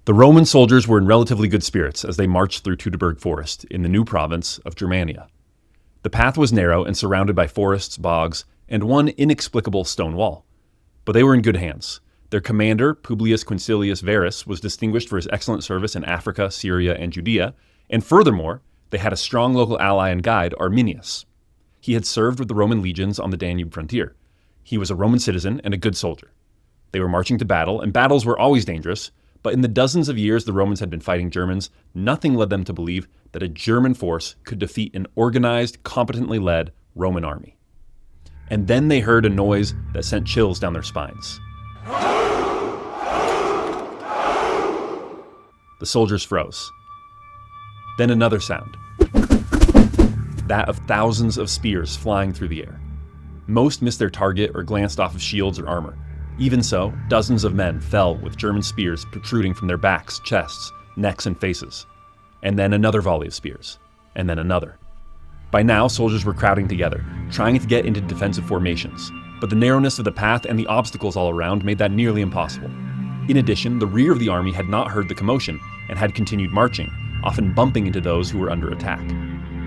The Roman soldiers were in relatively good spirits as they marched through Teutoburg forest in the new province of Germania. The path was narrow and surrounded by forests, bogs, and one inexplicable stone wall. But they were in good hands. Their commander, Publius Quinctilius Varus, was distinguished for his excellent service in Africa, Syria, and Judea, and furthermore, they had a strong local ally and guide, Arminius. He had served with the Roman legions on the Danube frontier. He was a Roman citizen and a good soldier. They were marching to battle, and battles were always dangerous, but in the dozens of years the Romans had been fighting Germans, nothing led them to believe that a German force could defeat an organized, competently led Roman army. And then they heard a noise that sent chills down their spines. The soldiers froze. Then another sound. That of thousands of spears flying through the air. Most missed their target or glanced off of shields or armor. Even so, dozens of men fell with German spears protruding from their backs, chests, necks, and faces. And then another volley of spears. And then another. By now, soldiers were crowding together, trying to get into defensive formations. But the narrowness of the path and the obstacles all around made that nearly impossible. In addition, the rear of the army had not heard the commotion and had continued marching, often bumping into those who were under attack.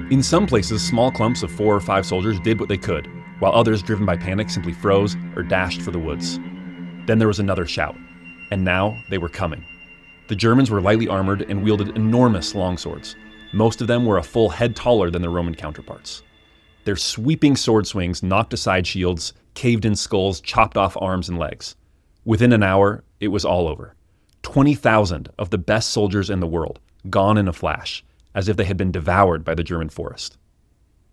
In some places, small clumps of 4 or 5 soldiers did what they could, while others, driven by panic, simply froze or dashed for the woods. Then there was another shout, and now they were coming. The Germans were lightly armored and wielded enormous longswords. Most of them were a full head taller than their Roman counterparts. Their sweeping sword swings knocked aside shields, caved in skulls, chopped off arms and legs. Within an hour, it was all over. 20,000 of the best soldiers in the world, gone in a flash, as if they had been devoured by the German forest.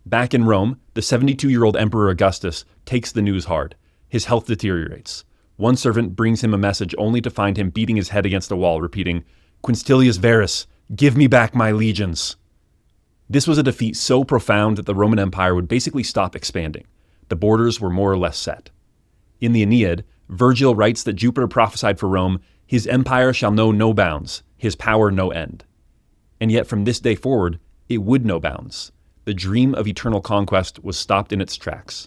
Back in Rome, the 72-year-old Emperor Augustus takes the news hard. His health deteriorates. One servant brings him a message only to find him beating his head against a wall, repeating, "Quinctilius Varus, give me back my legions." This was a defeat so profound that the Roman Empire would basically stop expanding. The borders were more or less set. In the Aeneid, Virgil writes that Jupiter prophesied for Rome, "His empire shall know no bounds, his power no end." And yet from this day forward, it would know bounds. The dream of eternal conquest was stopped in its tracks.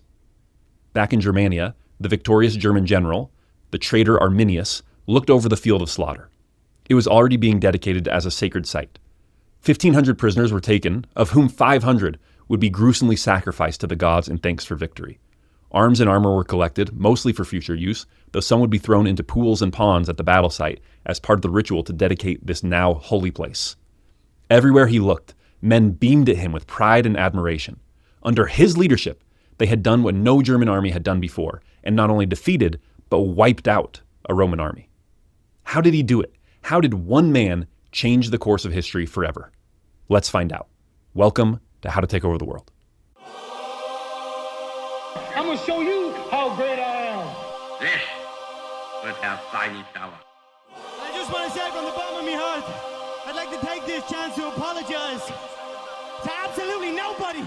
Back in Germania, the victorious German general, the traitor Arminius, looked over the field of slaughter. It was already being dedicated as a sacred site. 1,500 prisoners were taken, of whom 500 would be gruesomely sacrificed to the gods in thanks for victory. Arms and armor were collected, mostly for future use, though some would be thrown into pools and ponds at the battle site as part of the ritual to dedicate this now holy place. Everywhere he looked, men beamed at him with pride and admiration. Under his leadership, they had done what no German army had done before, and not only defeated, but wiped out a Roman army. How did he do it? How did one man change the course of history forever? Let's find out. Welcome to How to Take Over the World. I'm going to show you how great I am. This was our tiny tower. I just want to say from the bottom of my heart, I'd like to take this chance to apologize to absolutely nobody.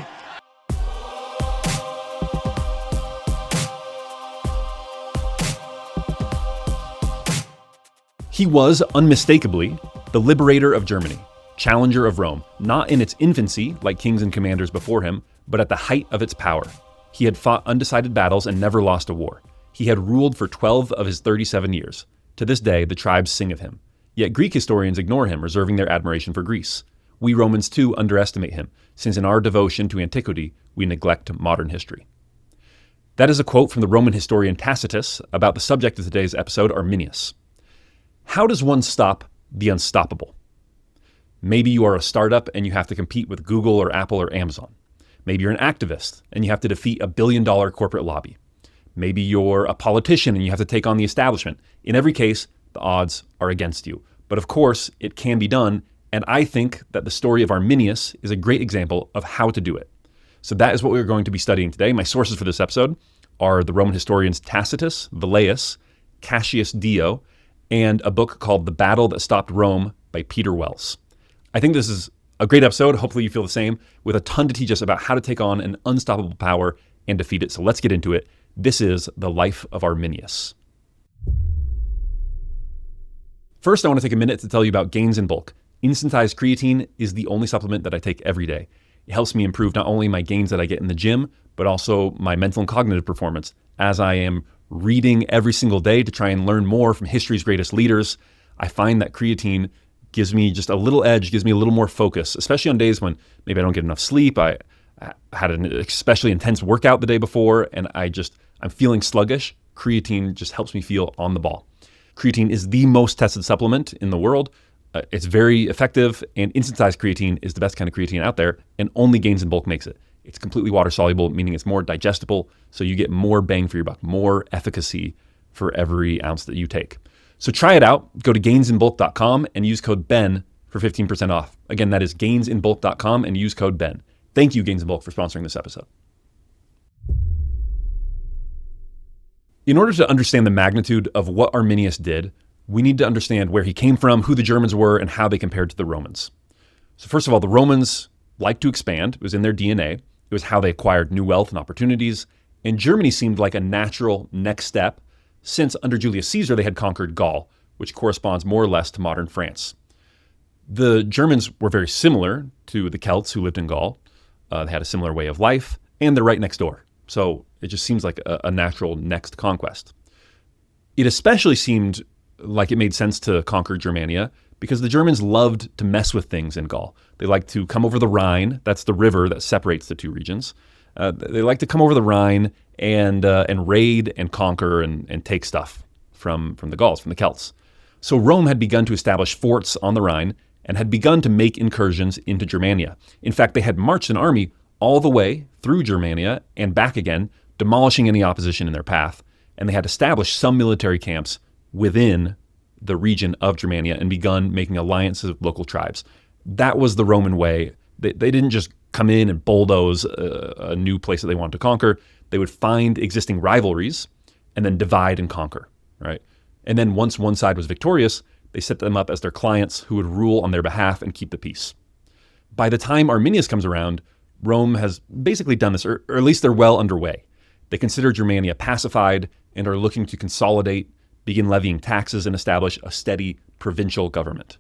He was, unmistakably, the liberator of Germany, challenger of Rome, not in its infancy, like kings and commanders before him, but at the height of its power. He had fought undecided battles and never lost a war. He had ruled for 12 of his 37 years. To this day, the tribes sing of him. Yet Greek historians ignore him, reserving their admiration for Greece. We Romans, too, underestimate him, since in our devotion to antiquity, we neglect modern history. That is a quote from the Roman historian Tacitus about the subject of today's episode, Arminius. How does one stop the unstoppable? Maybe you are a startup and you have to compete with Google or Apple or Amazon. Maybe you're an activist and you have to defeat a billion-dollar corporate lobby. Maybe you're a politician and you have to take on the establishment. In every case, the odds are against you. But of course, it can be done, and I think that the story of Arminius is a great example of how to do it. So that is what we're going to be studying today. My sources for this episode are the Roman historians Tacitus, Velleius, Cassius Dio, and a book called The Battle That Stopped Rome by Peter Wells. I think this is a great episode, hopefully you feel the same, with a ton to teach us about how to take on an unstoppable power and defeat it. So let's get into it. This is the life of Arminius. First, I want to take a minute to tell you about gains in bulk. Instantized creatine is the only supplement that I take every day. It helps me improve not only my gains that I get in the gym, but also my mental and cognitive performance. As I am reading every single day to try and learn more from history's greatest leaders, I find that creatine gives me just a little edge, gives me a little more focus, especially on days when maybe I don't get enough sleep. I had an especially intense workout the day before, and I'm feeling sluggish. Creatine just helps me feel on the ball. Creatine is the most tested supplement in the world. It's very effective, and instant-sized creatine is the best kind of creatine out there, and only Gains in Bulk makes it. It's completely water-soluble, meaning it's more digestible, so you get more bang for your buck, more efficacy for every ounce that you take. So try it out. Go to gainsinbulk.com and use code BEN for 15% off. Again, that is gainsinbulk.com and use code BEN. Thank you, Gains in Bulk, for sponsoring this episode. In order to understand the magnitude of what Arminius did, we need to understand where he came from, who the Germans were, and how they compared to the Romans. So first of all, the Romans liked to expand. It was in their DNA. It was how they acquired new wealth and opportunities. And Germany seemed like a natural next step, since under Julius Caesar they had conquered Gaul, which corresponds more or less to modern France. The Germans were very similar to the Celts who lived in Gaul. They had a similar way of life, and they're right next door. So it just seems like a natural next conquest. It especially seemed like it made sense to conquer Germania because the Germans loved to mess with things in Gaul. They liked to come over the Rhine. That's the river that separates the two regions. They like to come over the Rhine and raid and conquer and take stuff from the Gauls, from the Celts. So Rome had begun to establish forts on the Rhine and had begun to make incursions into Germania. In fact, they had marched an army all the way through Germania and back again, demolishing any opposition in their path. And they had established some military camps within the region of Germania and begun making alliances with local tribes. That was the Roman way. They didn't just come in and bulldoze a new place that they wanted to conquer. They would find existing rivalries and then divide and conquer, right? And then once one side was victorious, they set them up as their clients who would rule on their behalf and keep the peace. By the time Arminius comes around, Rome has basically done this, or at least they're well underway. They consider Germania pacified and are looking to consolidate, begin levying taxes, and establish a steady provincial government.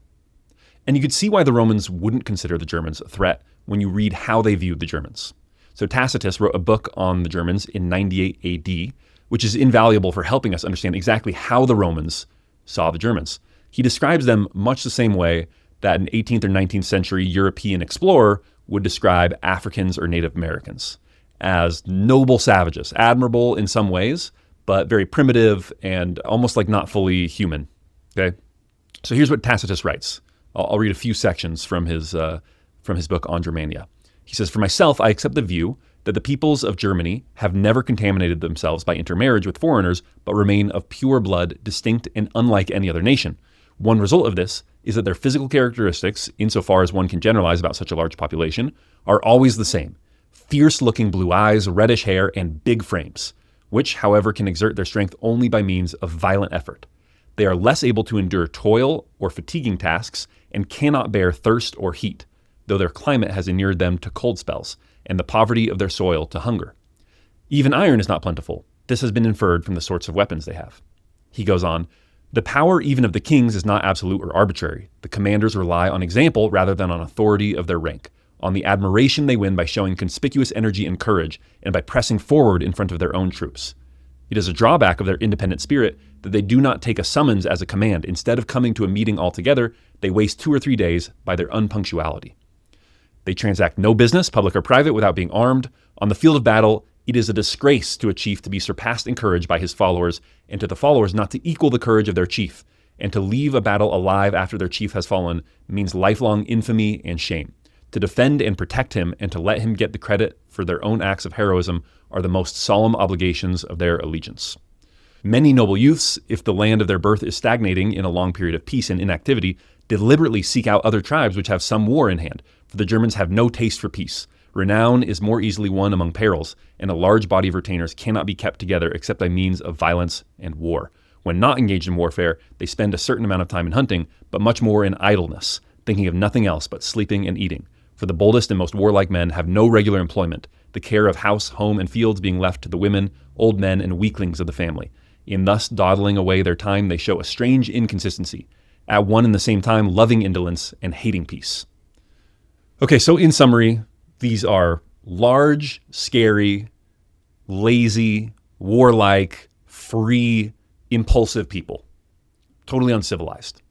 And you could see why the Romans wouldn't consider the Germans a threat when you read how they viewed the Germans. So Tacitus wrote a book on the Germans in 98 AD, which is invaluable for helping us understand exactly how the Romans saw the Germans. He describes them much the same way that an 18th or 19th century European explorer would describe Africans or Native Americans as noble savages, admirable in some ways, but very primitive and almost like not fully human. Okay, so here's what Tacitus writes. I'll read a few sections from his book on Germania. He says, "For myself, I accept the view that the peoples of Germany have never contaminated themselves by intermarriage with foreigners, but remain of pure blood, distinct and unlike any other nation. One result of this is that their physical characteristics, insofar as one can generalize about such a large population, are always the same: fierce-looking blue eyes, reddish hair, and big frames, which, however, can exert their strength only by means of violent effort. They are less able to endure toil or fatiguing tasks and cannot bear thirst or heat, though their climate has inured them to cold spells, and the poverty of their soil to hunger. Even iron is not plentiful. This has been inferred from the sorts of weapons they have." He goes on, "The power even of the kings is not absolute or arbitrary. The commanders rely on example rather than on authority of their rank, on the admiration they win by showing conspicuous energy and courage, and by pressing forward in front of their own troops. It is a drawback of their independent spirit that they do not take a summons as a command. Instead of coming to a meeting altogether, they waste 2 or 3 days by their unpunctuality. They transact no business, public or private, without being armed. On the field of battle, it is a disgrace to a chief to be surpassed in courage by his followers, and to the followers not to equal the courage of their chief. And to leave a battle alive after their chief has fallen means lifelong infamy and shame. To defend and protect him and to let him get the credit for their own acts of heroism are the most solemn obligations of their allegiance. Many noble youths, if the land of their birth is stagnating in a long period of peace and inactivity, deliberately seek out other tribes which have some war in hand, for the Germans have no taste for peace. Renown is more easily won among perils, and a large body of retainers cannot be kept together except by means of violence and war. When not engaged in warfare, they spend a certain amount of time in hunting, but much more in idleness, thinking of nothing else but sleeping and eating. For the boldest and most warlike men have no regular employment, the care of house, home, and fields being left to the women, old men, and weaklings of the family. In thus dawdling away their time, they show a strange inconsistency, at one and the same time loving indolence and hating peace." Okay, so in summary, these are large, scary, lazy, warlike, free, impulsive people, totally uncivilized.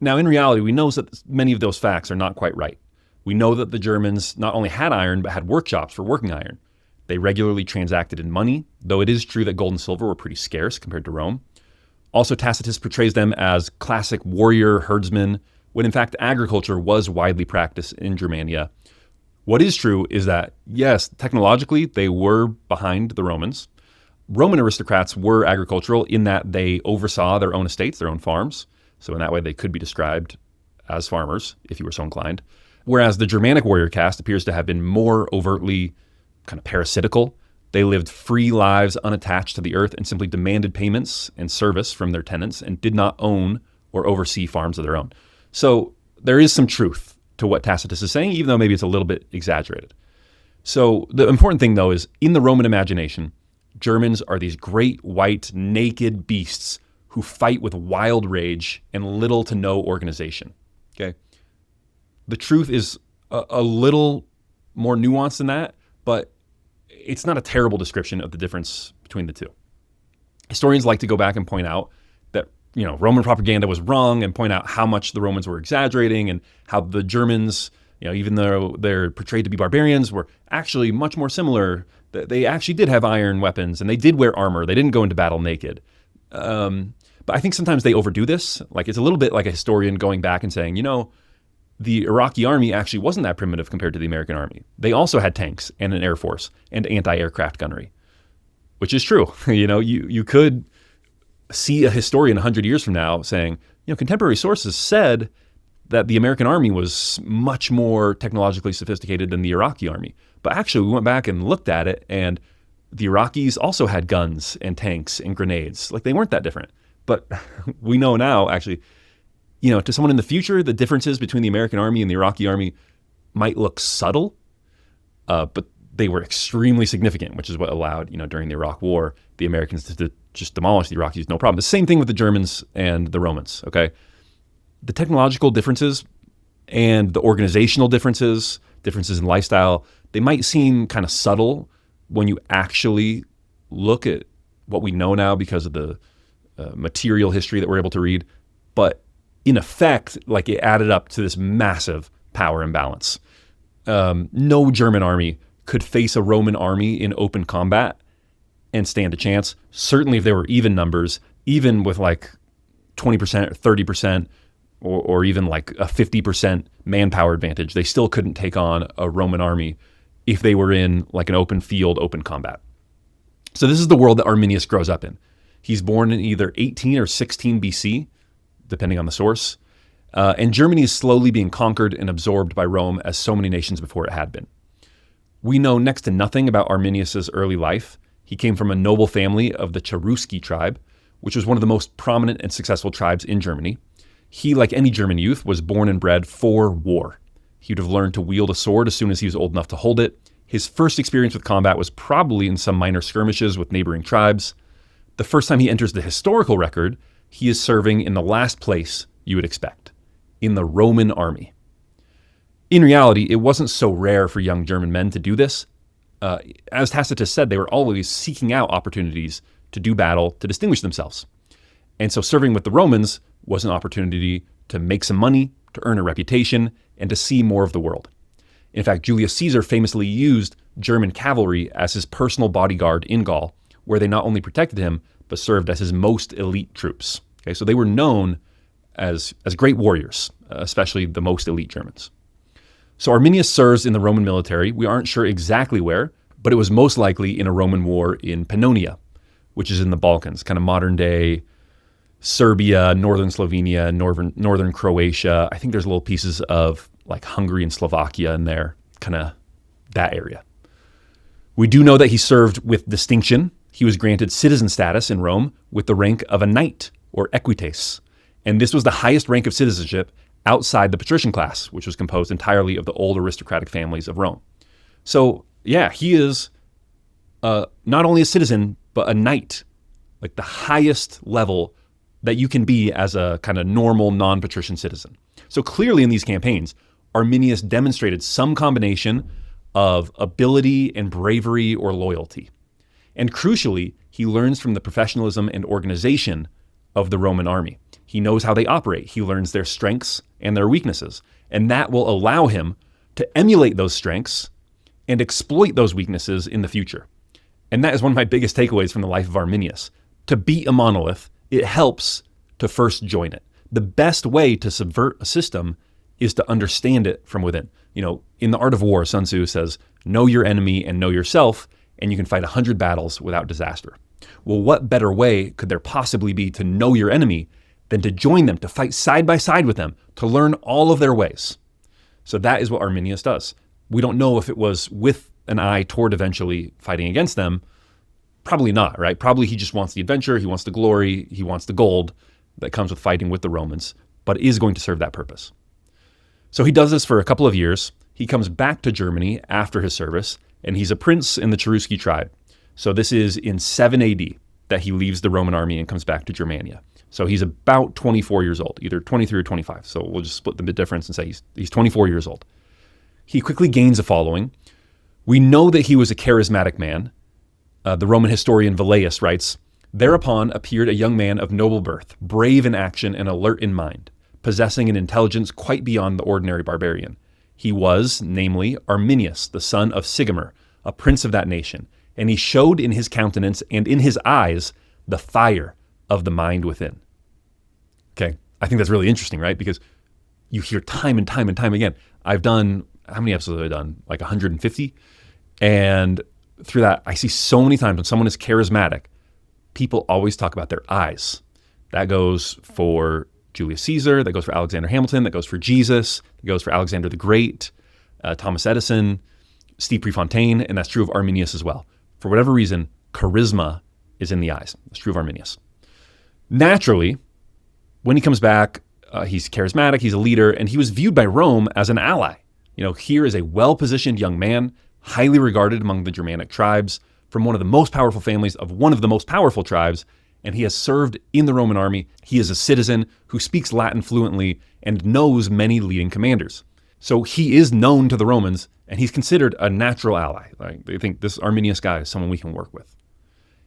Now, in reality, we know that many of those facts are not quite right. We know that the Germans not only had iron, but had workshops for working iron. They regularly transacted in money, though it is true that gold and silver were pretty scarce compared to Rome. Also, Tacitus portrays them as classic warrior herdsmen, when in fact agriculture was widely practiced in Germania. What is true is that, yes, technologically they were behind the Romans. Roman aristocrats were agricultural in that they oversaw their own estates, their own farms. So in that way, they could be described as farmers, if you were so inclined. Whereas the Germanic warrior caste appears to have been more overtly kind of parasitical. They lived free lives unattached to the earth and simply demanded payments and service from their tenants and did not own or oversee farms of their own. So there is some truth to what Tacitus is saying, even though maybe it's a little bit exaggerated. So the important thing, though, is in the Roman imagination, Germans are these great white naked beasts who fight with wild rage and little to no organization. Okay, the truth is a little more nuanced than that, but it's not a terrible description of the difference between the two. Historians like to go back and point out that, Roman propaganda was wrong and point out how much the Romans were exaggerating and how the Germans, even though they're portrayed to be barbarians, were actually much more similar. They actually did have iron weapons and they did wear armor. They didn't go into battle naked. But I think sometimes they overdo this. Like, it's a little bit like a historian going back and saying, the Iraqi army actually wasn't that primitive compared to the American army. They also had tanks and an air force and anti-aircraft gunnery, which is true. You could see a historian 100 years from now saying, contemporary sources said that the American army was much more technologically sophisticated than the Iraqi army. But actually, we went back and looked at it, and the Iraqis also had guns and tanks and grenades. Like, they weren't that different. But we know now, actually, to someone in the future, the differences between the American army and the Iraqi army might look subtle, but they were extremely significant, which is what allowed, during the Iraq War, the Americans to just demolish the Iraqis, no problem. The same thing with the Germans and the Romans, okay? The technological differences and the organizational differences in lifestyle, they might seem kind of subtle when you actually look at what we know now because of the material history that we're able to read. But in effect, like, it added up to this massive power imbalance. No German army could face a Roman army in open combat and stand a chance. Certainly if there were even numbers, even with like 20% or 30% or even like a 50% manpower advantage, they still couldn't take on a Roman army if they were in like an open field, open combat. So this is the world that Arminius grows up in. He's born in either 18 or 16 BC, depending on the source. And Germany is slowly being conquered and absorbed by Rome as so many nations before it had been. We know next to nothing about Arminius's early life. He came from a noble family of the Cherusci tribe, which was one of the most prominent and successful tribes in Germany. He, like any German youth, was born and bred for war. He would have learned to wield a sword as soon as he was old enough to hold it. His first experience with combat was probably in some minor skirmishes with neighboring tribes. The first time he enters the historical record, he is serving in the last place you would expect, in the Roman army. In reality, it wasn't so rare for young German men to do this. As Tacitus said, they were always seeking out opportunities to do battle, to distinguish themselves. And so serving with the Romans was an opportunity to make some money, to earn a reputation, and to see more of the world. In fact, Julius Caesar famously used German cavalry as his personal bodyguard in Gaul, where they not only protected him, but served as his most elite troops. Okay, so they were known as great warriors, especially the most elite Germans. So Arminius serves in the Roman military. We aren't sure exactly where, but it was most likely in a Roman war in Pannonia, which is in the Balkans, kind of modern day Serbia, northern Slovenia, northern Croatia. I think there's little pieces of like Hungary and Slovakia in there, kind of that area. We do know that he served with distinction. He was granted citizen status in Rome with the rank of a knight or equites. And this was the highest rank of citizenship outside the patrician class, which was composed entirely of the old aristocratic families of Rome. So yeah, he is not only a citizen, but a knight, like the highest level that you can be as a kind of normal non-patrician citizen. So clearly in these campaigns, Arminius demonstrated some combination of ability and bravery or loyalty. And crucially, he learns from the professionalism and organization of the Roman army. He knows how they operate. He learns their strengths and their weaknesses. And that will allow him to emulate those strengths and exploit those weaknesses in the future. And that is one of my biggest takeaways from the life of Arminius. To beat a monolith, it helps to first join it. The best way to subvert a system is to understand it from within. In The Art of War, Sun Tzu says, know your enemy and know yourself, and you can fight 100 battles without disaster. Well, what better way could there possibly be to know your enemy than to join them, to fight side by side with them, to learn all of their ways? So that is what Arminius does. We don't know if it was with an eye toward eventually fighting against them. Probably not, right? Probably he just wants the adventure, he wants the glory, he wants the gold that comes with fighting with the Romans, but is going to serve that purpose. So he does this for a couple of years. He comes back to Germany after his service, and he's a prince in the Cherusci tribe. So this is in 7 AD that he leaves the Roman army and comes back to Germania. So he's about 24 years old, either 23 or 25. So we'll just split the difference and say he's 24 years old. He quickly gains a following. We know that he was a charismatic man. The Roman historian Velleius writes, "Thereupon appeared a young man of noble birth, brave in action and alert in mind, possessing an intelligence quite beyond the ordinary barbarian. He was, namely, Arminius, the son of Sigimer, a prince of that nation, and he showed in his countenance and in his eyes the fire of the mind within." Okay, I think that's really interesting, right? Because you hear time and time and time again. I've done, how many episodes have I done? Like 150? And through that, I see so many times when someone is charismatic, people always talk about their eyes. That goes for Julius Caesar, that goes for Alexander Hamilton, that goes for Jesus, that goes for Alexander the Great, Thomas Edison, Steve Prefontaine, and that's true of Arminius as well. For whatever reason, charisma is in the eyes. That's true of Arminius. Naturally, when he comes back, he's charismatic, he's a leader, and he was viewed by Rome as an ally. Here is a well-positioned young man, highly regarded among the Germanic tribes, from one of the most powerful families of one of the most powerful tribes, and he has served in the Roman army. He is a citizen who speaks Latin fluently and knows many leading commanders. So he is known to the Romans, and he's considered a natural ally. They think this Arminius guy is someone we can work with.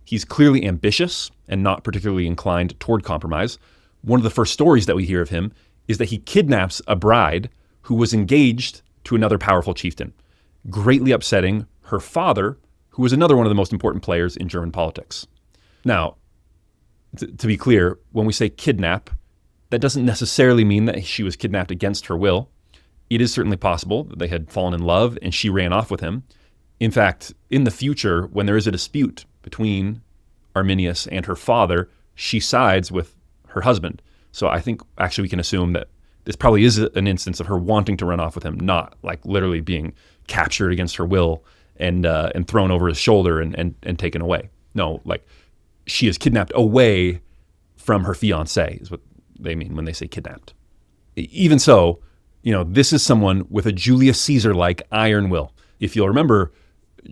He's clearly ambitious and not particularly inclined toward compromise. One of the first stories that we hear of him is that he kidnaps a bride who was engaged to another powerful chieftain, greatly upsetting her father, who was another one of the most important players in German politics. Now, to be clear, when we say kidnap, that doesn't necessarily mean that she was kidnapped against her will. It is certainly possible that they had fallen in love and she ran off with him. In fact, in the future, when there is a dispute between Arminius and her father, she sides with her husband. So I think actually we can assume that this probably is an instance of her wanting to run off with him, not like literally being captured against her will and thrown over his shoulder and taken away. No, like she is kidnapped away from her fiancé is what they mean when they say kidnapped. Even so, this is someone with a Julius Caesar-like iron will. If you'll remember,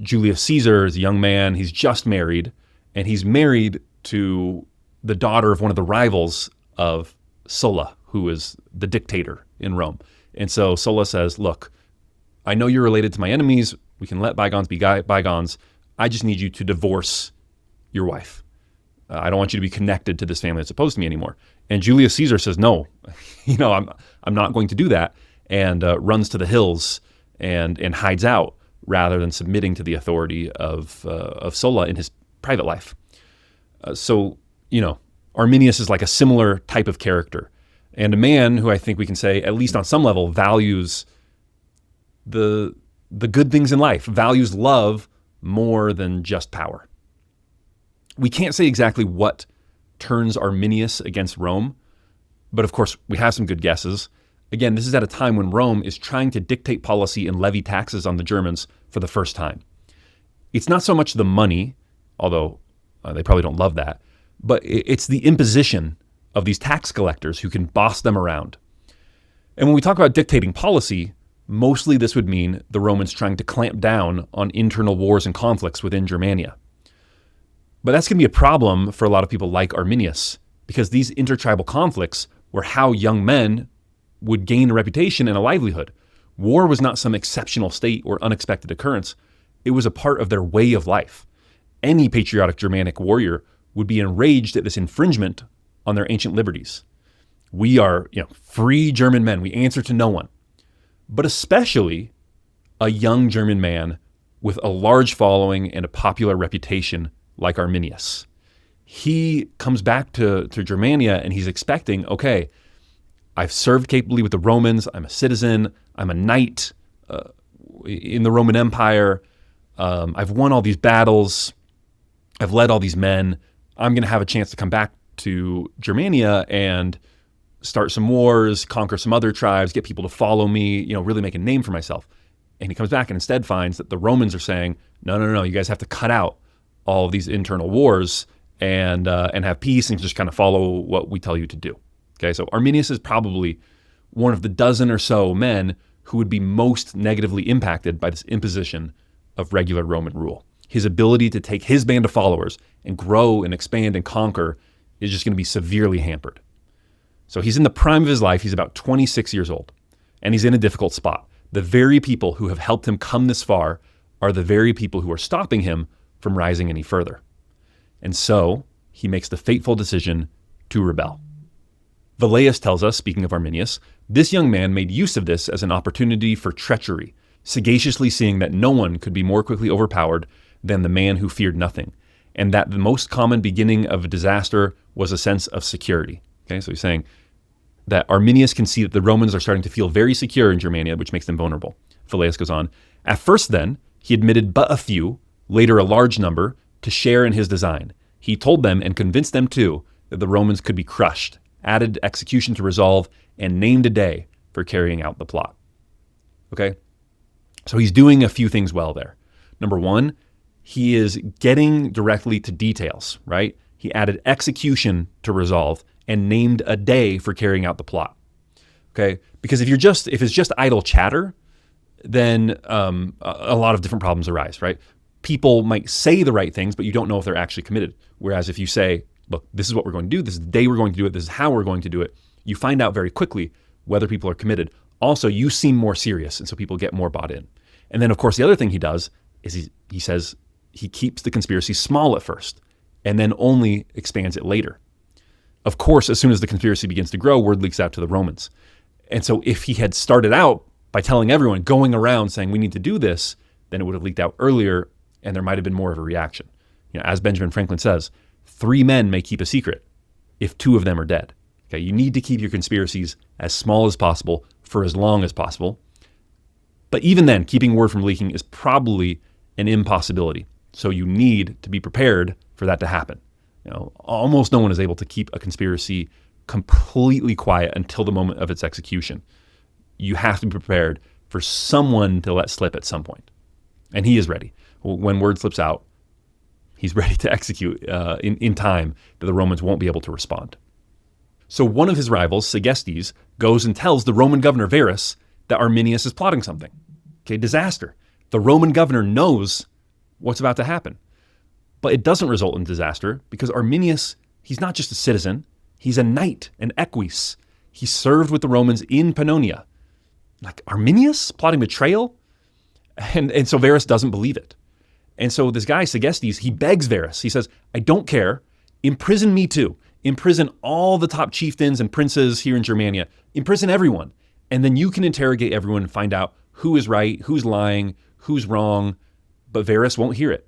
Julius Caesar is a young man, he's just married, and he's married to the daughter of one of the rivals of Sulla, who is the dictator in Rome. And so Sulla says, look, I know you're related to my enemies. We can let bygones be bygones. I just need you to divorce your wife. I don't want you to be connected to this family that's opposed to me anymore. And Julius Caesar says, no, I'm not going to do that, and runs to the hills and hides out rather than submitting to the authority of Sulla in his private life. So Arminius is like a similar type of character, and a man who I think we can say, at least on some level, values the good things in life, values love more than just power. We can't say exactly what turns Arminius against Rome, but of course we have some good guesses. Again, this is at a time when Rome is trying to dictate policy and levy taxes on the Germans for the first time. It's not so much the money, although they probably don't love that, but it's the imposition of these tax collectors who can boss them around. And when we talk about dictating policy, mostly this would mean the Romans trying to clamp down on internal wars and conflicts within Germania. But that's going to be a problem for a lot of people like Arminius, because these intertribal conflicts were how young men would gain a reputation and a livelihood. War was not some exceptional state or unexpected occurrence. It was a part of their way of life. Any patriotic Germanic warrior would be enraged at this infringement on their ancient liberties. We are, free German men. We answer to no one. But especially a young German man with a large following and a popular reputation like Arminius. He comes back to Germania and he's expecting, okay, I've served capably with the Romans. I'm a citizen. I'm a knight in the Roman Empire. I've won all these battles. I've led all these men. I'm going to have a chance to come back to Germania and start some wars, conquer some other tribes, get people to follow me, really make a name for myself. And he comes back and instead finds that the Romans are saying, no, you guys have to cut out all of these internal wars and have peace and just kind of follow what we tell you to do. Okay, so Arminius is probably one of the dozen or so men who would be most negatively impacted by this imposition of regular Roman rule. His ability to take his band of followers and grow and expand and conquer is just going to be severely hampered. So he's in the prime of his life. He's about 26 years old, and he's in a difficult spot. The very people who have helped him come this far are the very people who are stopping him from rising any further. And so he makes the fateful decision to rebel. Velleius tells us, speaking of Arminius, this young man made use of this as an opportunity for treachery, sagaciously seeing that no one could be more quickly overpowered than the man who feared nothing, and that the most common beginning of a disaster was a sense of security. Okay, so he's saying that Arminius can see that the Romans are starting to feel very secure in Germania, which makes them vulnerable. Velleius goes on, at first then, he admitted but a few, later a large number, to share in his design. He told them, and convinced them too, that the Romans could be crushed, added execution to resolve, and named a day for carrying out the plot. Okay? So he's doing a few things well there. Number one, he is getting directly to details, right? He added execution to resolve and named a day for carrying out the plot. Okay? Because if it's just idle chatter, then a lot of different problems arise, right? People might say the right things, but you don't know if they're actually committed. Whereas if you say, look, this is what we're going to do, this is the day we're going to do it, this is how we're going to do it, you find out very quickly whether people are committed. Also, you seem more serious, and so people get more bought in. And then, of course, the other thing he does is he says he keeps the conspiracy small at first, and then only expands it later. Of course, as soon as the conspiracy begins to grow, word leaks out to the Romans. And so if he had started out by telling everyone, going around saying we need to do this, then it would have leaked out earlier, and there might have been more of a reaction. As Benjamin Franklin says, 3 men may keep a secret if 2 of them are dead. Okay, you need to keep your conspiracies as small as possible for as long as possible. But even then, keeping word from leaking is probably an impossibility. So you need to be prepared for that to happen. Almost no one is able to keep a conspiracy completely quiet until the moment of its execution. You have to be prepared for someone to let slip at some point. And he is ready. When word slips out, he's ready to execute in time that the Romans won't be able to respond. So one of his rivals, Segestes, goes and tells the Roman governor Varus that Arminius is plotting something. Okay, disaster. The Roman governor knows what's about to happen. But it doesn't result in disaster because Arminius, he's not just a citizen, he's a knight, an equus. He served with the Romans in Pannonia. Like, Arminius plotting betrayal? And so Varus doesn't believe it. And so this guy, Segestes, he begs Varus. He says, I don't care. Imprison me too. Imprison all the top chieftains and princes here in Germania. Imprison everyone. And then you can interrogate everyone and find out who is right, who's lying, who's wrong. But Varus won't hear it.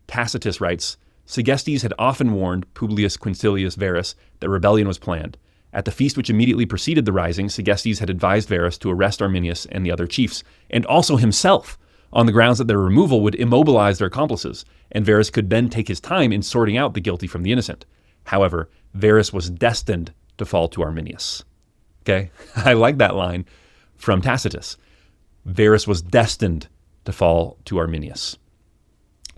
Tacitus writes, Segestes had often warned Publius Quinctilius Varus that rebellion was planned. At the feast which immediately preceded the rising, Segestes had advised Varus to arrest Arminius and the other chiefs, and also himself, on the grounds that their removal would immobilize their accomplices, and Varus could then take his time in sorting out the guilty from the innocent. However, Varus was destined to fall to Arminius. Okay? I like that line from Tacitus. Varus was destined to fall to Arminius.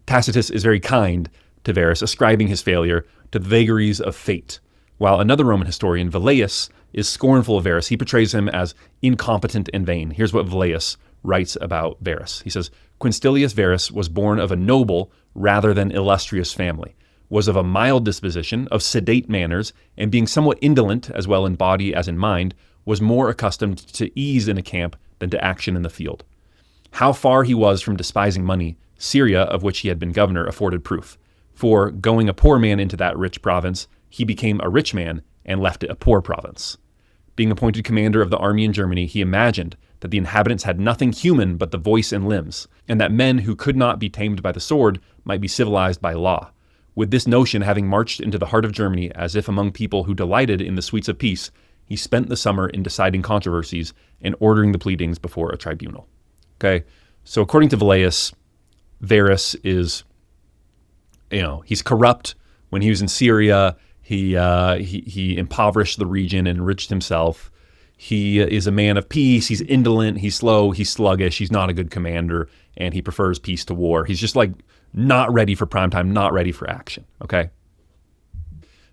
Tacitus is very kind to Varus, ascribing his failure to the vagaries of fate, while another Roman historian, Velleius, is scornful of Varus. He portrays him as incompetent and vain. Here's what Velleius writes about Varus. He says, Quinctilius Varus was born of a noble rather than illustrious family, was of a mild disposition, of sedate manners, and being somewhat indolent as well in body as in mind, was more accustomed to ease in a camp than to action in the field. How far he was from despising money, Syria, of which he had been governor, afforded proof. For, going a poor man into that rich province, he became a rich man and left it a poor province. Being appointed commander of the army in Germany, he imagined that the inhabitants had nothing human but the voice and limbs, and that men who could not be tamed by the sword might be civilized by law. With this notion having marched into the heart of Germany as if among people who delighted in the sweets of peace, he spent the summer in deciding controversies and ordering the pleadings before a tribunal. Okay, so according to Velleius, Varus is, he's corrupt. When he was in Syria, he impoverished the region and enriched himself. He is a man of peace. He's indolent. He's slow. He's sluggish. He's not a good commander, and he prefers peace to war. He's just like not ready for prime time, not ready for action. Okay.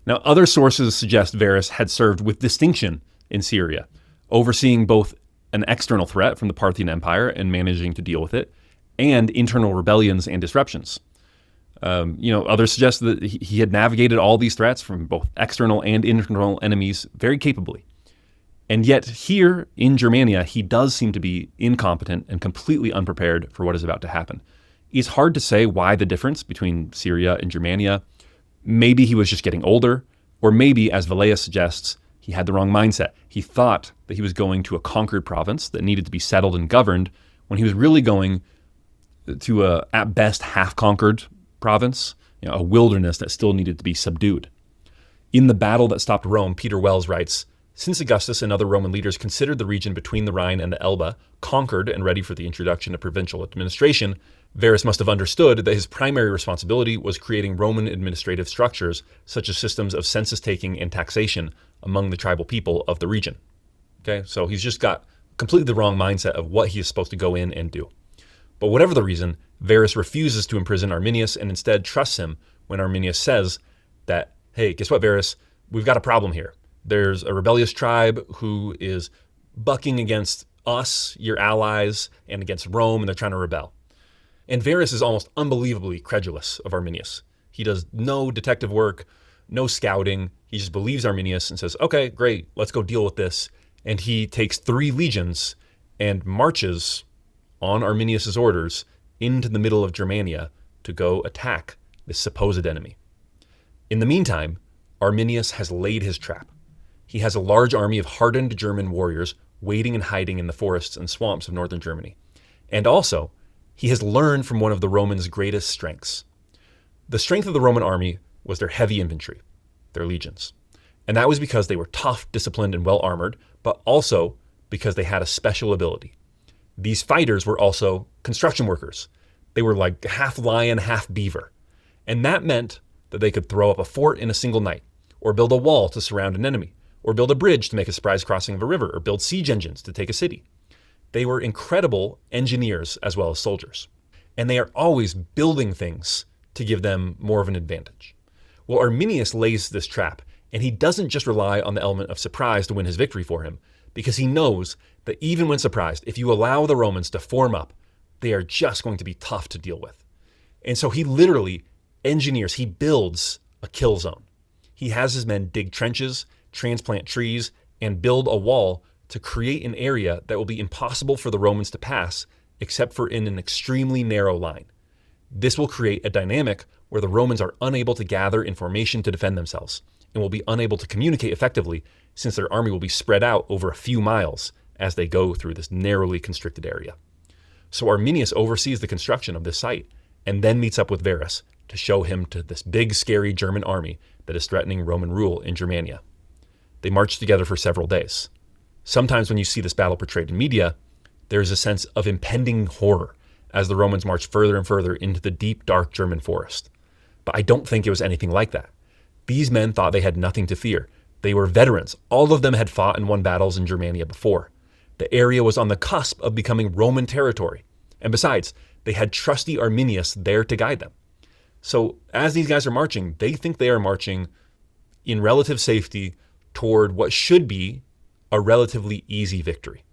Now, other sources suggest Varus had served with distinction in Syria, overseeing both an external threat from the Parthian Empire and managing to deal with it, and internal rebellions and disruptions. Others suggest that he had navigated all these threats from both external and internal enemies very capably. And yet here in Germania, he does seem to be incompetent and completely unprepared for what is about to happen. It's hard to say why the difference between Syria and Germania. Maybe he was just getting older, or maybe, as Velleius suggests, he had the wrong mindset. He thought that he was going to a conquered province that needed to be settled and governed, when he was really going to a, at best, half-conquered province, a wilderness that still needed to be subdued. In The Battle That Stopped Rome, Peter Wells writes, "Since Augustus and other Roman leaders considered the region between the Rhine and the Elbe conquered and ready for the introduction of provincial administration, Varus must have understood that his primary responsibility was creating Roman administrative structures, such as systems of census taking and taxation among the tribal people of the region." Okay, so he's just got completely the wrong mindset of what he is supposed to go in and do. But whatever the reason, Varus refuses to imprison Arminius and instead trusts him when Arminius says that, hey, guess what, Varus? We've got a problem here. There's a rebellious tribe who is bucking against us, your allies, and against Rome, and they're trying to rebel. And Varus is almost unbelievably credulous of Arminius. He does no detective work, no scouting. He just believes Arminius and says, okay, great, let's go deal with this. And he takes 3 legions and marches on Arminius's orders into the middle of Germania to go attack this supposed enemy. In the meantime, Arminius has laid his trap. He has a large army of hardened German warriors waiting and hiding in the forests and swamps of northern Germany. And also, he has learned from one of the Romans' greatest strengths. The strength of the Roman army was their heavy infantry, their legions. And that was because they were tough, disciplined, and well-armored, but also because they had a special ability. These fighters were also construction workers. They were like half lion, half beaver. And that meant that they could throw up a fort in a single night, or build a wall to surround an enemy, or build a bridge to make a surprise crossing of a river, or build siege engines to take a city. They were incredible engineers as well as soldiers. And they are always building things to give them more of an advantage. Well, Arminius lays this trap, and he doesn't just rely on the element of surprise to win his victory for him, because he knows that even when surprised, if you allow the Romans to form up, they are just going to be tough to deal with. And so he literally engineers, he builds a kill zone. He has his men dig trenches, transplant trees, and build a wall to create an area that will be impossible for the Romans to pass, except for in an extremely narrow line. This will create a dynamic where the Romans are unable to gather in formation to defend themselves, and will be unable to communicate effectively since their army will be spread out over a few miles as they go through this narrowly constricted area. So Arminius oversees the construction of this site, and then meets up with Varus to show him to this big, scary German army that is threatening Roman rule in Germania. They march together for several days. Sometimes when you see this battle portrayed in media, there's a sense of impending horror as the Romans march further and further into the deep, dark German forest. But I don't think it was anything like that. These men thought they had nothing to fear. They were veterans. All of them had fought and won battles in Germania before. The area was on the cusp of becoming Roman territory. And besides, they had trusty Arminius there to guide them. So as these guys are marching, they think they are marching in relative safety toward what should be a relatively easy victory.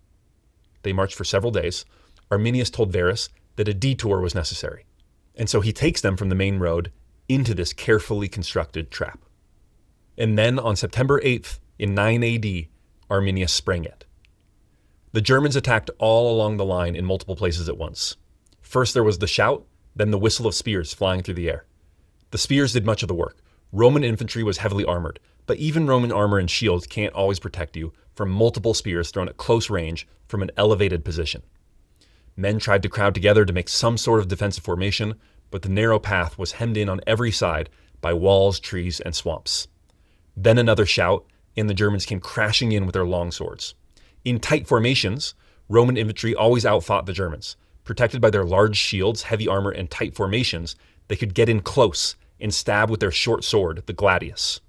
They marched for several days. Arminius told Varus that a detour was necessary. And so he takes them from the main road into this carefully constructed trap. And then on September 8th in 9 AD, Arminius sprang it. The Germans attacked all along the line in multiple places at once. First there was the shout, then the whistle of spears flying through the air. The spears did much of the work. Roman infantry was heavily armored, but even Roman armor and shields can't always protect you from multiple spears thrown at close range from an elevated position. Men tried to crowd together to make some sort of defensive formation, but the narrow path was hemmed in on every side by walls, trees, and swamps. Then another shout, and the Germans came crashing in with their long swords. In tight formations, Roman infantry always outfought the Germans. Protected by their large shields, heavy armor, and tight formations, they could get in close and stab with their short sword, the gladius.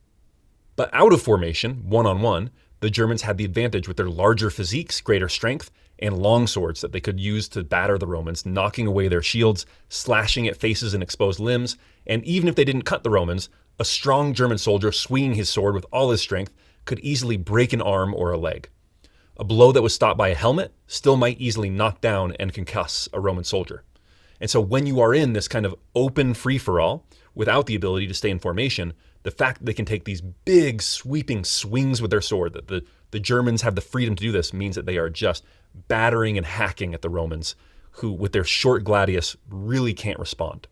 But out of formation, one-on-one, the Germans had the advantage with their larger physiques, greater strength, and long swords that they could use to batter the Romans, knocking away their shields, slashing at faces and exposed limbs, and even if they didn't cut the Romans, a strong German soldier swinging his sword with all his strength could easily break an arm or a leg. A blow that was stopped by a helmet still might easily knock down and concuss a Roman soldier. And so when you are in this kind of open free-for-all, without the ability to stay in formation, the fact that they can take these big sweeping swings with their sword, that the Germans have the freedom to do this, means that they are just battering and hacking at the Romans, who with their short gladius really can't respond.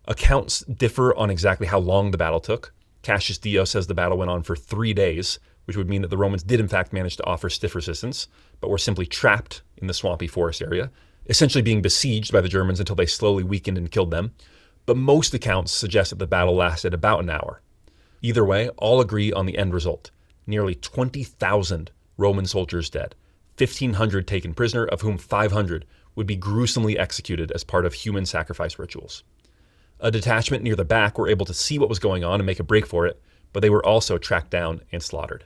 Accounts differ on exactly how long the battle took. Cassius Dio says the battle went on for 3 days, which would mean that the Romans did in fact manage to offer stiff resistance, but were simply trapped in the swampy forest area, essentially being besieged by the Germans until they slowly weakened and killed them. But most accounts suggest that the battle lasted about an hour. Either way, all agree on the end result. Nearly 20,000 Roman soldiers dead, 1,500 taken prisoner, of whom 500 would be gruesomely executed as part of human sacrifice rituals. A detachment near the back were able to see what was going on and make a break for it, but they were also tracked down and slaughtered.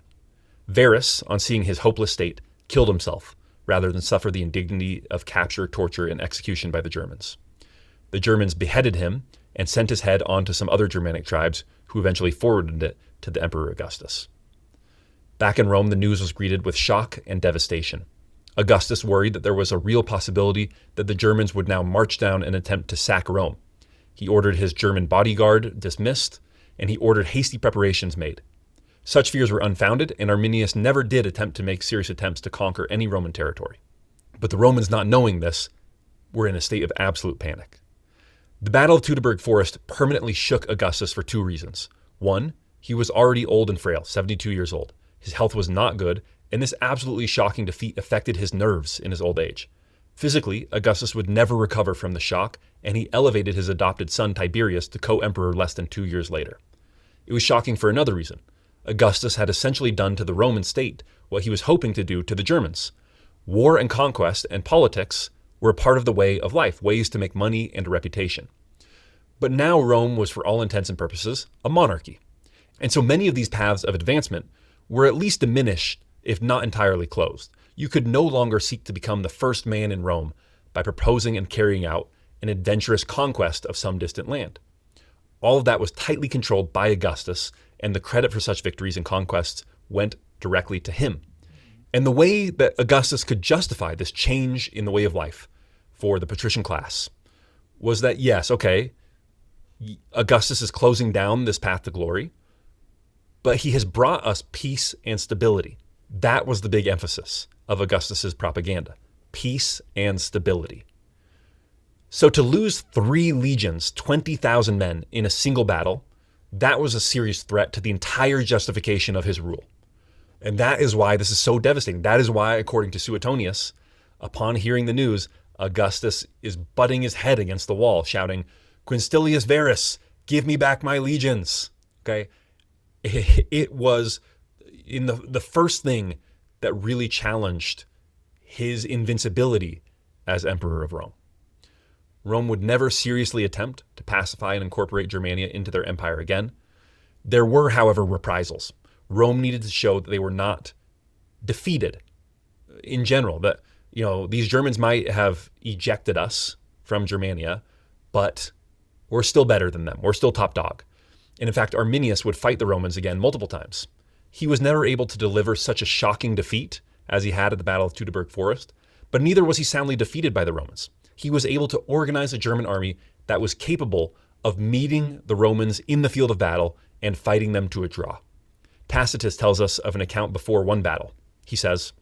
Varus, on seeing his hopeless state, killed himself rather than suffer the indignity of capture, torture, and execution by the Germans. The Germans beheaded him and sent his head on to some other Germanic tribes, who eventually forwarded it to the Emperor Augustus. Back in Rome, the news was greeted with shock and devastation. Augustus worried that there was a real possibility that the Germans would now march down and attempt to sack Rome. He ordered his German bodyguard dismissed, and he ordered hasty preparations made. Such fears were unfounded, and Arminius never did attempt to make serious attempts to conquer any Roman territory. But the Romans, not knowing this, were in a state of absolute panic. The Battle of Teutoburg Forest permanently shook Augustus for 2 reasons. One, he was already old and frail, 72 years old. His health was not good, and this absolutely shocking defeat affected his nerves in his old age. Physically, Augustus would never recover from the shock, and he elevated his adopted son Tiberius to co-emperor less than 2 years later. It was shocking for another reason. Augustus had essentially done to the Roman state what he was hoping to do to the Germans. War and conquest and politics were a part of the way of life, ways to make money and a reputation. But now Rome was, for all intents and purposes, a monarchy. And so many of these paths of advancement were at least diminished, if not entirely closed. You could no longer seek to become the first man in Rome by proposing and carrying out an adventurous conquest of some distant land. All of that was tightly controlled by Augustus, and the credit for such victories and conquests went directly to him. And the way that Augustus could justify this change in the way of life for the patrician class was that, yes, okay, Augustus is closing down this path to glory, but he has brought us peace and stability. That was the big emphasis of Augustus's propaganda, peace and stability. So to lose 3 legions, 20,000 men in a single battle, that was a serious threat to the entire justification of his rule. And that is why this is so devastating. That is why, according to Suetonius, upon hearing the news, Augustus is butting his head against the wall, shouting, "Quinstilius Varus, give me back my legions." Okay? It was in the first thing that really challenged his invincibility as emperor of Rome. Rome would never seriously attempt to pacify and incorporate Germania into their empire again. There were, however, reprisals. Rome needed to show that they were not defeated in general, that these Germans might have ejected us from Germania, but we're still better than them. We're still top dog. And in fact, Arminius would fight the Romans again multiple times. He was never able to deliver such a shocking defeat as he had at the Battle of Teutoburg Forest, but neither was he soundly defeated by the Romans. He was able to organize a German army that was capable of meeting the Romans in the field of battle and fighting them to a draw. Tacitus tells us of an account before one battle. He says,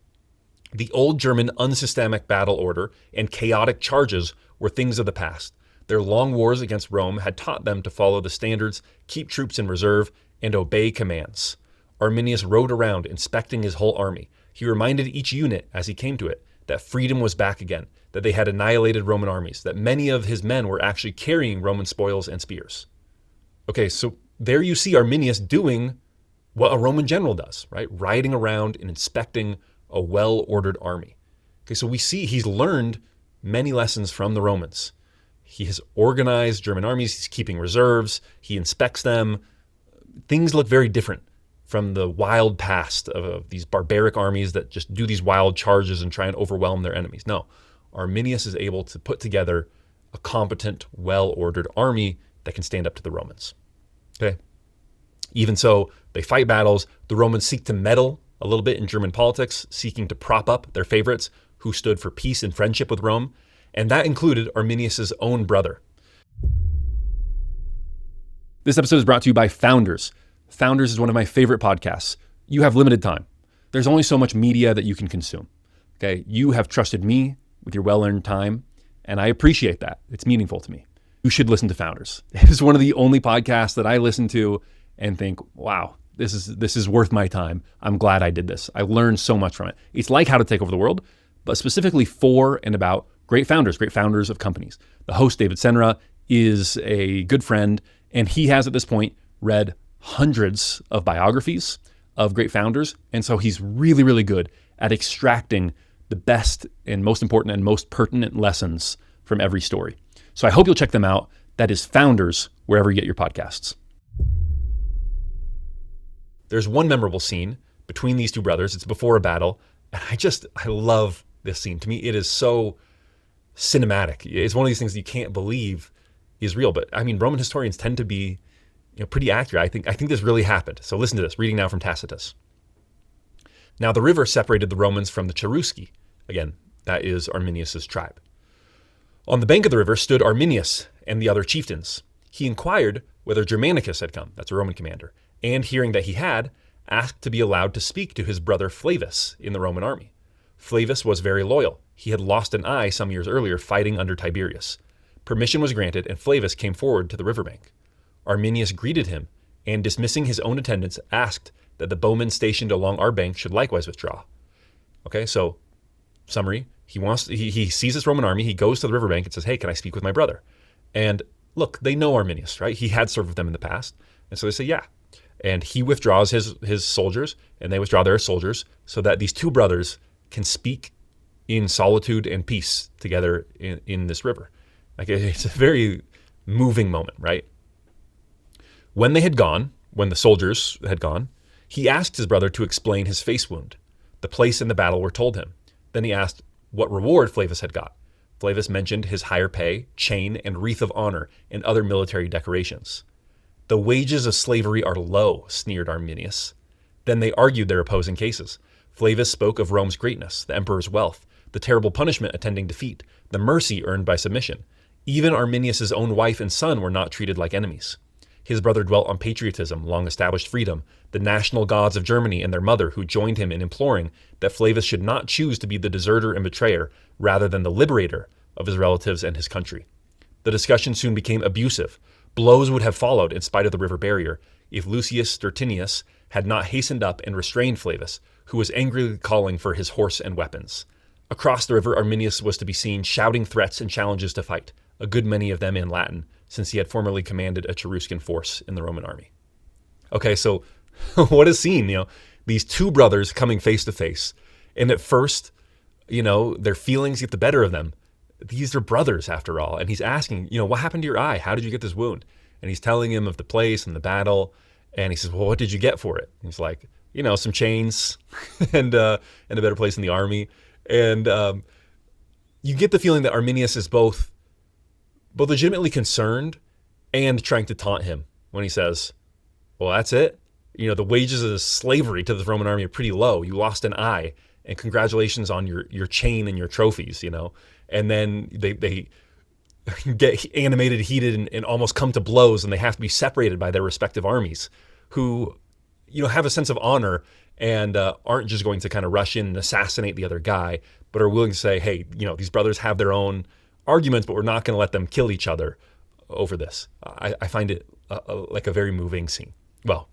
"The old German unsystematic battle order and chaotic charges were things of the past. Their long wars against Rome had taught them to follow the standards, keep troops in reserve, and obey commands. Arminius rode around inspecting his whole army. He reminded each unit as he came to it that freedom was back again, that they had annihilated Roman armies, that many of his men were actually carrying Roman spoils and spears. Okay, so there you see Arminius doing what a Roman general does, right? Riding around and inspecting a well-ordered army. Okay, so we see he's learned many lessons from the Romans. He has organized German armies, he's keeping reserves, he inspects them. Things look very different from the wild past of these barbaric armies that just do these wild charges and try and overwhelm their enemies. No, Arminius is able to put together a competent, well-ordered army that can stand up to the Romans. Okay. Even so, they fight battles. The Romans seek to meddle a little bit in German politics, seeking to prop up their favorites who stood for peace and friendship with Rome. And that included Arminius's own brother. This episode is brought to you by Founders. Founders is one of my favorite podcasts. You have limited time. There's only so much media that you can consume. Okay. You have trusted me with your well-earned time, and I appreciate that. It's meaningful to me. You should listen to Founders. It's one of the only podcasts that I listen to and think, wow, this is worth my time. I'm glad I did this. I learned so much from it. It's like How to Take Over the World, but specifically for and about great founders of companies. The host, David Senra, is a good friend, and he has at this point read hundreds of biographies of great founders. And so he's really, really good at extracting the best and most important and most pertinent lessons from every story. So I hope you'll check them out. That is Founders, wherever you get your podcasts. There's one memorable scene between these two brothers. It's before a battle. And I love this scene. To me, it is so cinematic. It's one of these things that you can't believe is real. But I mean, Roman historians tend to be pretty accurate. I think this really happened. So listen to this, reading now from Tacitus. Now the river separated the Romans from the Cherusci. Again, that is Arminius's tribe. On the bank of the river stood Arminius and the other chieftains. He inquired whether Germanicus had come, that's a Roman commander, and hearing that he had, asked to be allowed to speak to his brother Flavus in the Roman army. Flavus was very loyal. He had lost an eye some years earlier fighting under Tiberius. Permission was granted, and Flavus came forward to the riverbank. Arminius greeted him, and dismissing his own attendants, asked that the bowmen stationed along our bank should likewise withdraw. Okay, so summary, he sees this Roman army, he goes to the riverbank and says, hey, can I speak with my brother? And look, they know Arminius, right? He had served with them in the past. And so they say, yeah. And he withdraws his soldiers, and they withdraw their soldiers, so that these two brothers can speak in solitude and peace together in this river. Like, it's a very moving moment, right? When the soldiers had gone, he asked his brother to explain his face wound. The place and the battle were told him. Then he asked what reward Flavus had got. Flavus mentioned his higher pay, chain, and wreath of honor, and other military decorations. The wages of slavery are low, sneered Arminius. Then they argued their opposing cases. Flavus spoke of Rome's greatness, the emperor's wealth, the terrible punishment attending defeat, the mercy earned by submission. Even Arminius's own wife and son were not treated like enemies. His brother dwelt on patriotism, long-established freedom, the national gods of Germany and their mother, who joined him in imploring that Flavus should not choose to be the deserter and betrayer, rather than the liberator of his relatives and his country. The discussion soon became abusive. Blows would have followed in spite of the river barrier if Lucius Stertinius had not hastened up and restrained Flavus, who was angrily calling for his horse and weapons. Across the river, Arminius was to be seen shouting threats and challenges to fight, a good many of them in Latin, since he had formerly commanded a Cheruscan force in the Roman army. Okay, so what a scene, these two brothers coming face to face. And at first, their feelings get the better of them. These are brothers after all. And he's asking, what happened to your eye? How did you get this wound? And he's telling him of the place and the battle. And he says, well, what did you get for it? And he's like, some chains and a better place in the army. And you get the feeling that Arminius is both legitimately concerned and trying to taunt him when he says, well, that's it. The wages of slavery to the Roman army are pretty low. You lost an eye, and congratulations on your chain and your trophies, And then they get animated, heated, and almost come to blows, and they have to be separated by their respective armies who, have a sense of honor and aren't just going to kind of rush in and assassinate the other guy, but are willing to say, hey, these brothers have their own arguments, but we're not going to let them kill each other over this. I find it like a very moving scene. Well,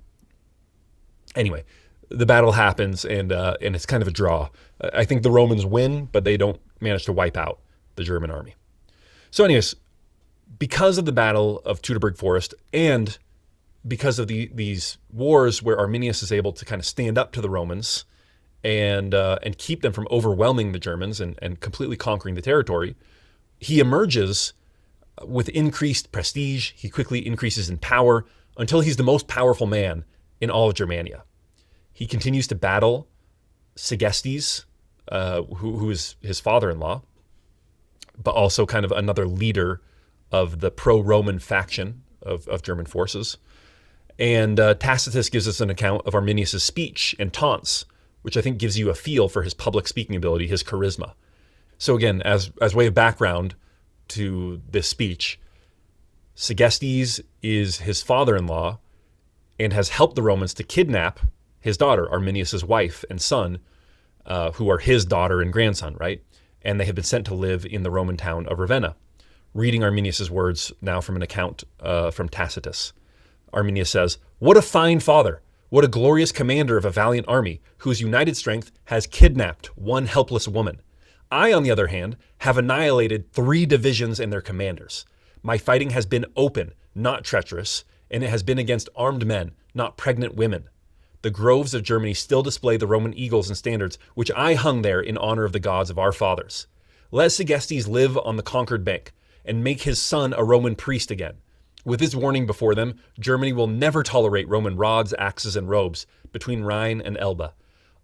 Anyway, the battle happens, and it's kind of a draw. I think the Romans win, but they don't manage to wipe out the German army. So anyways, because of the Battle of Teutoburg Forest and because of these wars where Arminius is able to kind of stand up to the Romans and keep them from overwhelming the Germans and completely conquering the territory, he emerges with increased prestige. He quickly increases in power until he's the most powerful man in all of Germania. He continues to battle Segestes, who is his father-in-law, but also kind of another leader of the pro-Roman faction of German forces. And Tacitus gives us an account of Arminius' speech and taunts, which I think gives you a feel for his public speaking ability, his charisma. So again, as way of background to this speech, Segestes is his father-in-law and has helped the Romans to kidnap his daughter, Arminius' wife and son, who are his daughter and grandson, right? And they have been sent to live in the Roman town of Ravenna. Reading Arminius' words now from an account from Tacitus. Arminius says, "What a fine father! What a glorious commander of a valiant army, whose united strength has kidnapped one helpless woman. I, on the other hand, have annihilated 3 divisions and their commanders. My fighting has been open, not treacherous, and it has been against armed men, not pregnant women. The groves of Germany still display the Roman eagles and standards, which I hung there in honor of the gods of our fathers. Let Segestes live on the conquered bank, and make his son a Roman priest again. With this warning before them, Germany will never tolerate Roman rods, axes, and robes between Rhine and Elbe.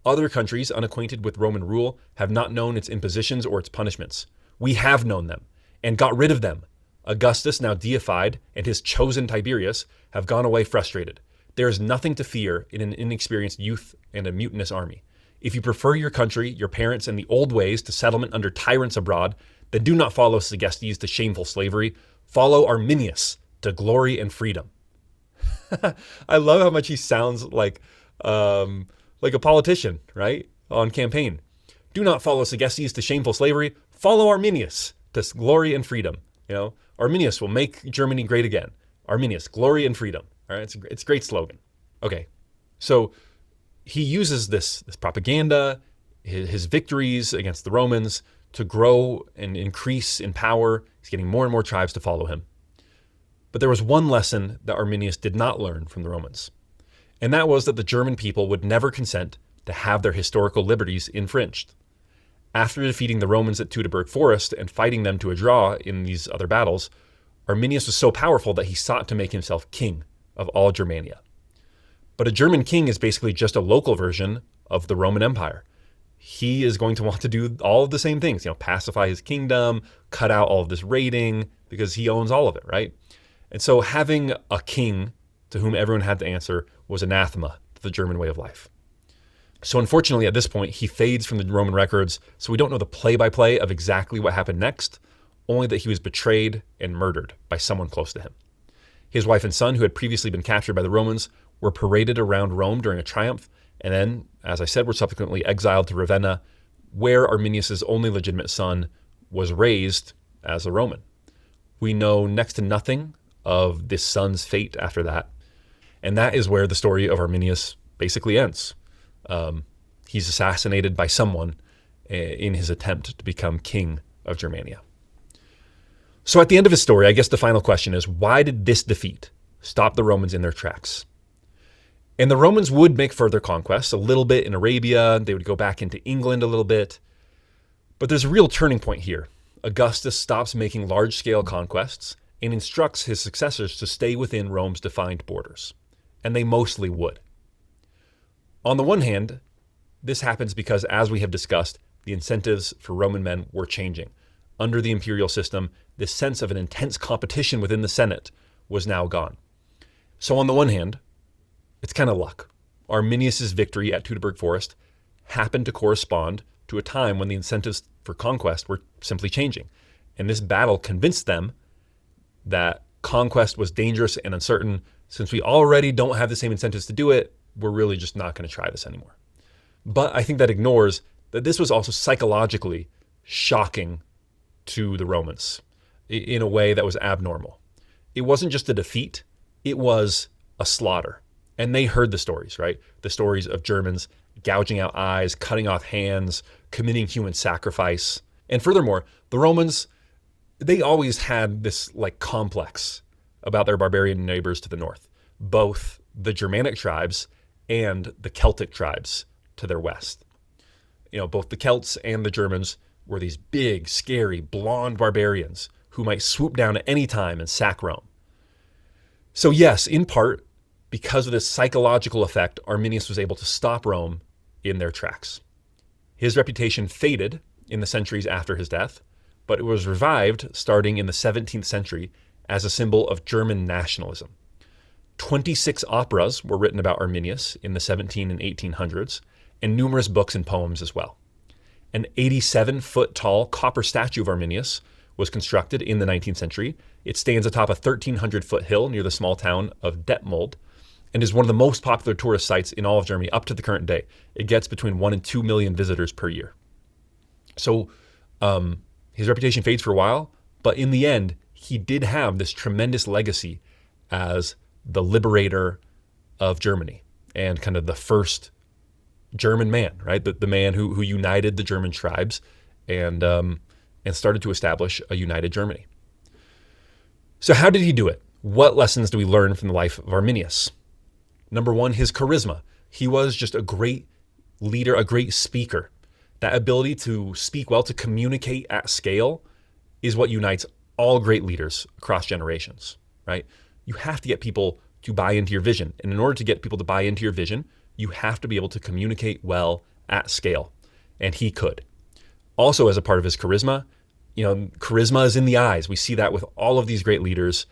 Other countries unacquainted with Roman rule have not known its impositions or its punishments. We have known them, and got rid of them. Augustus, now deified, and his chosen Tiberius have gone away frustrated. There is nothing to fear in an inexperienced youth and a mutinous army. If you prefer your country, your parents, and the old ways to settlement under tyrants abroad, then do not follow Segestes to shameful slavery. Follow Arminius to glory and freedom." I love how much he sounds like a politician, right? On campaign. Do not follow Segestes to shameful slavery. Follow Arminius to glory and freedom. Arminius will make Germany great again. Arminius, glory and freedom. All right, it's a great slogan. Okay, so he uses this propaganda, his victories against the Romans, to grow and increase in power. He's getting more and more tribes to follow him. But there was one lesson that Arminius did not learn from the Romans, and that was that the German people would never consent to have their historical liberties infringed. After defeating the Romans at Teutoburg Forest and fighting them to a draw in these other battles, Arminius was so powerful that he sought to make himself king of all Germania. But a German king is basically just a local version of the Roman Empire. He is going to want to do all of the same things, pacify his kingdom, cut out all of this raiding, because he owns all of it, right? And so having a king to whom everyone had to answer was anathema to the German way of life. So unfortunately, at this point, he fades from the Roman records, so we don't know the play-by-play of exactly what happened next, only that he was betrayed and murdered by someone close to him. His wife and son, who had previously been captured by the Romans, were paraded around Rome during a triumph, and then, as I said, were subsequently exiled to Ravenna, where Arminius' only legitimate son was raised as a Roman. We know next to nothing of this son's fate after that, and that is where the story of Arminius basically ends. He's assassinated by someone in his attempt to become king of Germania. So at the end of his story, I guess the final question is, why did this defeat stop the Romans in their tracks? And the Romans would make further conquests, a little bit in Arabia. They would go back into England a little bit. But there's a real turning point here. Augustus stops making large-scale conquests and instructs his successors to stay within Rome's defined borders. And they mostly would. On the one hand, this happens because, as we have discussed, the incentives for Roman men were changing. Under the imperial system, this sense of an intense competition within the Senate was now gone. So on the one hand, it's kind of luck. Arminius' victory at Teutoburg Forest happened to correspond to a time when the incentives for conquest were simply changing. And this battle convinced them that conquest was dangerous and uncertain. Since we already don't have the same incentives to do it, we're really just not going to try this anymore. But I think that ignores that this was also psychologically shocking to the Romans in a way that was abnormal. It wasn't just a defeat, it was a slaughter. And they heard the stories, right? The stories of Germans gouging out eyes, cutting off hands, committing human sacrifice. And furthermore, the Romans, they always had this like complex about their barbarian neighbors to the north, both the Germanic tribes and the Celtic tribes to their west. You know, both the Celts and the Germans were these big, scary, blonde barbarians who might swoop down at any time and sack Rome. So yes, in part, because of this psychological effect, Arminius was able to stop Rome in their tracks. His reputation faded in the centuries after his death, but it was revived starting in the 17th century as a symbol of German nationalism. 26 operas were written about Arminius in the 17 and 1800s, and numerous books and poems as well. An 87-foot-tall copper statue of Arminius was constructed in the 19th century. It stands atop a 1,300-foot hill near the small town of Detmold and is one of the most popular tourist sites in all of Germany up to the current day. It gets between 1 and 2 million visitors per year. So his reputation fades for a while, but in the end, he did have this tremendous legacy as the liberator of Germany and kind of the first German man, right? The man who united the German tribes and started to establish a united Germany. So how did he do it? What lessons do we learn from the life of Arminius? Number one, his charisma. He was just a great leader, a great speaker. That ability to speak well, to communicate at scale is what unites all great leaders across generations, right? You have to get people to buy into your vision. And in order to get people to buy into your vision, you have to be able to communicate well at scale. And he could. Also, as a part of his charisma, charisma is in the eyes. We see that with all of these great leaders,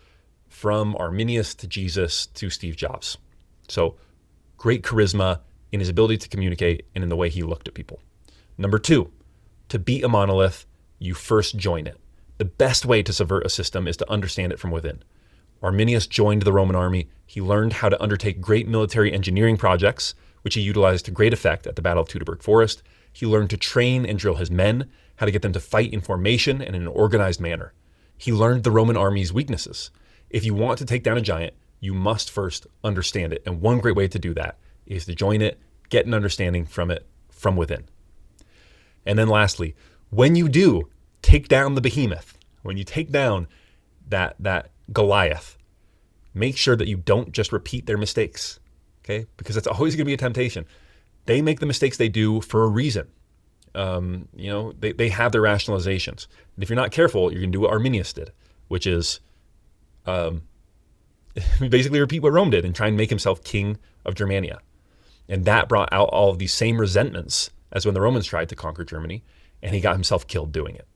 from Arminius to Jesus to Steve Jobs. So great charisma in his ability to communicate and in the way he looked at people. Number two, to beat a monolith, you first join it. The best way to subvert a system is to understand it from within. Arminius joined the Roman army. He learned how to undertake great military engineering projects, which he utilized to great effect at the Battle of Teutoburg Forest. He learned to train and drill his men, how to get them to fight in formation and in an organized manner. He learned the Roman army's weaknesses. If you want to take down a giant, you must first understand it. And one great way to do that is to join it, get an understanding from it from within. And then lastly, when you do take down the behemoth, when you take down that Goliath, make sure that you don't just repeat their mistakes, okay? Because that's always going to be a temptation. They make the mistakes they do for a reason. They have their rationalizations. And if you're not careful, you're going to do what Arminius did, which is basically repeat what Rome did and try and make himself king of Germania. And that brought out all of these same resentments as when the Romans tried to conquer Germany, and he got himself killed doing it.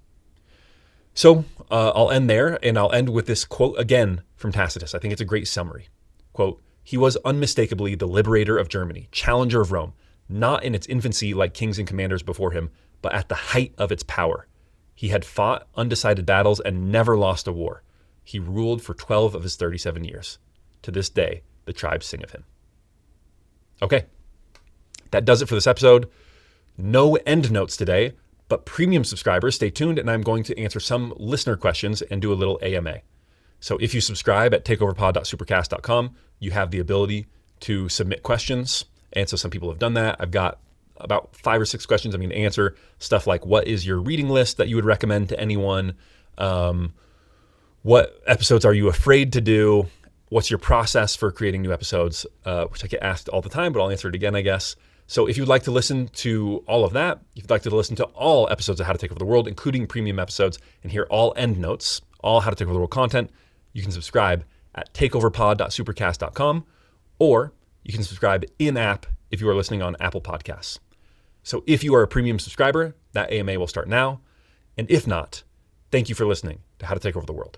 So I'll end there, and I'll end with this quote again from Tacitus. I think it's a great summary. Quote, "He was unmistakably the liberator of Germany, challenger of Rome, not in its infancy like kings and commanders before him, but at the height of its power. He had fought undecided battles and never lost a war. He ruled for 12 of his 37 years. To this day, the tribes sing of him." Okay, that does it for this episode. No end notes today, but premium subscribers, stay tuned, and I'm going to answer some listener questions and do a little AMA. So if you subscribe at takeoverpod.supercast.com, you have the ability to submit questions. And so some people have done that. I've got about 5 or 6 questions I'm going to answer. Stuff like, what is your reading list that you would recommend to anyone? What episodes are you afraid to do? What's your process for creating new episodes? Which I get asked all the time, but I'll answer it again, I guess. So if you'd like to listen to all of that, if you'd like to listen to all episodes of How to Take Over the World, including premium episodes, and hear all end notes, all How to Take Over the World content, you can subscribe at takeoverpod.supercast.com, or you can subscribe in-app if you are listening on Apple Podcasts. So if you are a premium subscriber, that AMA will start now. And if not, thank you for listening to How to Take Over the World.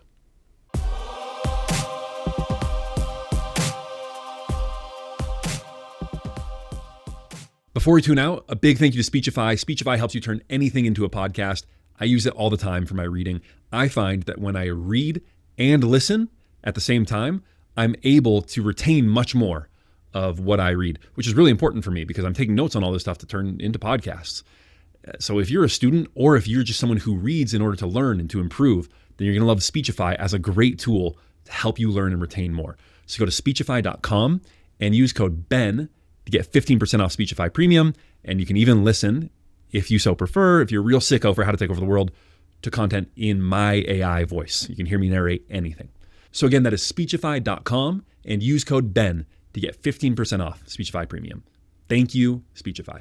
Before we tune out, a big thank you to Speechify. Speechify helps you turn anything into a podcast. I use it all the time for my reading. I find that when I read and listen at the same time, I'm able to retain much more of what I read, which is really important for me because I'm taking notes on all this stuff to turn into podcasts. So if you're a student or if you're just someone who reads in order to learn and to improve, then you're going to love Speechify as a great tool to help you learn and retain more. So go to speechify.com and use code BEN to get 15% off Speechify Premium. And you can even listen, if you so prefer, if you're a real sicko for how to take over the world, to content in my AI voice. You can hear me narrate anything. So again, that is Speechify.com and use code BEN to get 15% off Speechify Premium. Thank you, Speechify.